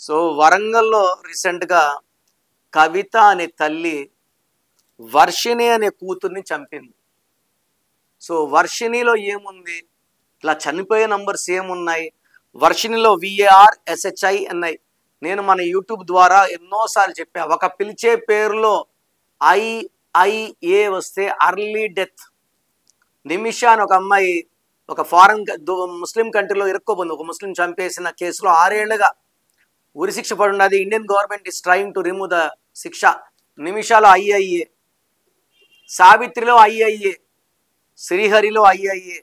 So వరంగల్లో రీసెంట్గా కవిత అనే తల్లి వర్షిణి అనే కూతుర్ని చంపింది. సో వర్షిణిలో ఏముంది, ఇట్లా చనిపోయే నంబర్స్ ఏమున్నాయి, వర్షిణిలో VARSHINI. నేను మన యూట్యూబ్ ద్వారా ఎన్నోసార్లు చెప్పా, ఒక పిలిచే పేరులో IIA వస్తే అర్లీ డెత్. నిమిష అని ఒక అమ్మాయి ఒక ఫారెన్ ముస్లిం కంట్రీలో ఇరుక్కోబోంది. ఒక ముస్లిం చంపేసిన కేసులో 6 ఏళ్లుగా ఉరిశిక్ష పడి ఉన్నది. Indian government is trying to remove the శిక్ష. నిమిషాలో IIA, సావిత్రిలో IIA, శ్రీహరిలో IIA,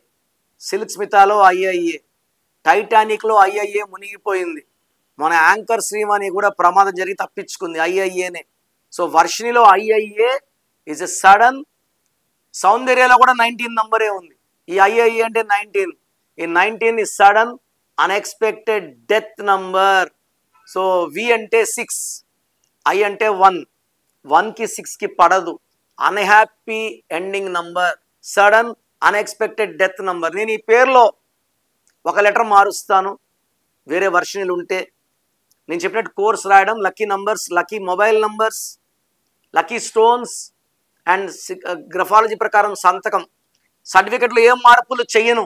సిల్క్ స్మితాలో IIA, టైటానిక్లో IIA మునిగిపోయింది. మన యాంకర్ శ్రీవాణి కూడా ప్రమాదం జరిగి తప్పించుకుంది IIAనే. సో వర్షిణిలో IIA ఈజ్ ఎ సడన్. సౌందర్యలో కూడా 19 నంబరే ఉంది. ఈ IIA అంటే 19. ఈ 19 ఈ sudden unexpected death number. So V అంటే 6, I అంటే 1, 1కి 6కి పడదు. Unhappy ending number, sudden unexpected death number. నేను ఈ పేరులో ఒక లెటర్ మారుస్తాను. వేరే వర్షన్లు ఉంటే నేను చెప్పినట్టు కోర్స్ రాయడం, lucky numbers, lucky mobile numbers, lucky stones and graphology ప్రకారం సంతకం. సర్టిఫికెట్లో ఏం మార్పులు చేయను.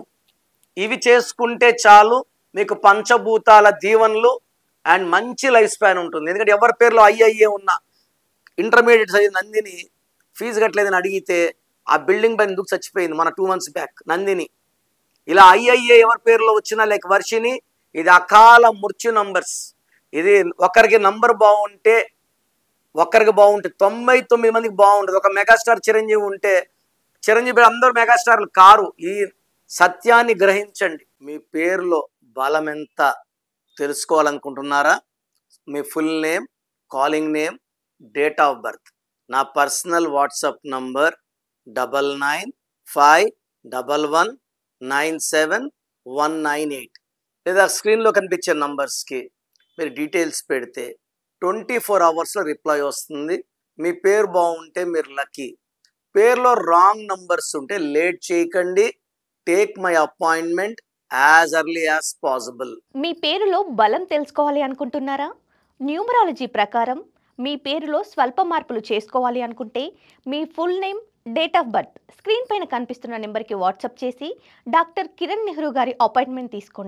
ఇవి చేసుకుంటే చాలు, మీకు పంచభూతాల దీవెనలు అండ్ మంచి లైఫ్ స్పాన్ ఉంటుంది. ఎందుకంటే ఎవరి పేరులో IIA ఉన్నా, ఇంటర్మీడియట్ చదివిన నందిని ఫీజు కట్టలేదని అడిగితే ఆ బిల్డింగ్ పైన ఎందుకు చచ్చిపోయింది మన 2 months బ్యాక్ నందిని. ఇలా IIA ఎవరి పేరులో వచ్చినా లైక్ వర్షిణి, ఇది అకాల మృత్యు నంబర్స్. ఇది ఒకరికి నంబర్ బాగుంటే 99 మందికి బాగుంటుంది. ఒక మెగాస్టార్ చిరంజీవి ఉంటే చిరంజీవి అందరూ మెగాస్టార్లు కారు. ఈ సత్యాన్ని గ్రహించండి. మీ పేరులో బలం ఎంత తెలుసుకోవాలనుకుంటున్నారా? మీ full name, calling name, date of birth, నా పర్సనల్ వాట్సాప్ నంబర్ 9951119798 లేదా స్క్రీన్లో కనిపించే నంబర్స్కి మీరు డీటెయిల్స్ పెడితే 24 అవర్స్లో రిప్లై వస్తుంది. మీ పేరు బాగుంటే మీరు లక్కీ. పేరులో రాంగ్ నంబర్స్ ఉంటే లేట్ చేయకండి. Take my appointment as early as possible. మీ పేరులో బలం తెలుసుకోవాలి అనుకుంటున్నారా? న్యూమరాలజీ ప్రకారం మీ పేరులో స్వల్ప మార్పులు చేసుకోవాలి అనుకుంటే మీ full name, date of birth screen పైన కనిపిస్తున్న నెంబర్కి వాట్సాప్ చేసి డాక్టర్ కిరణ్ నెహ్రూ గారి అపాయింట్మెంట్ తీసుకోండి.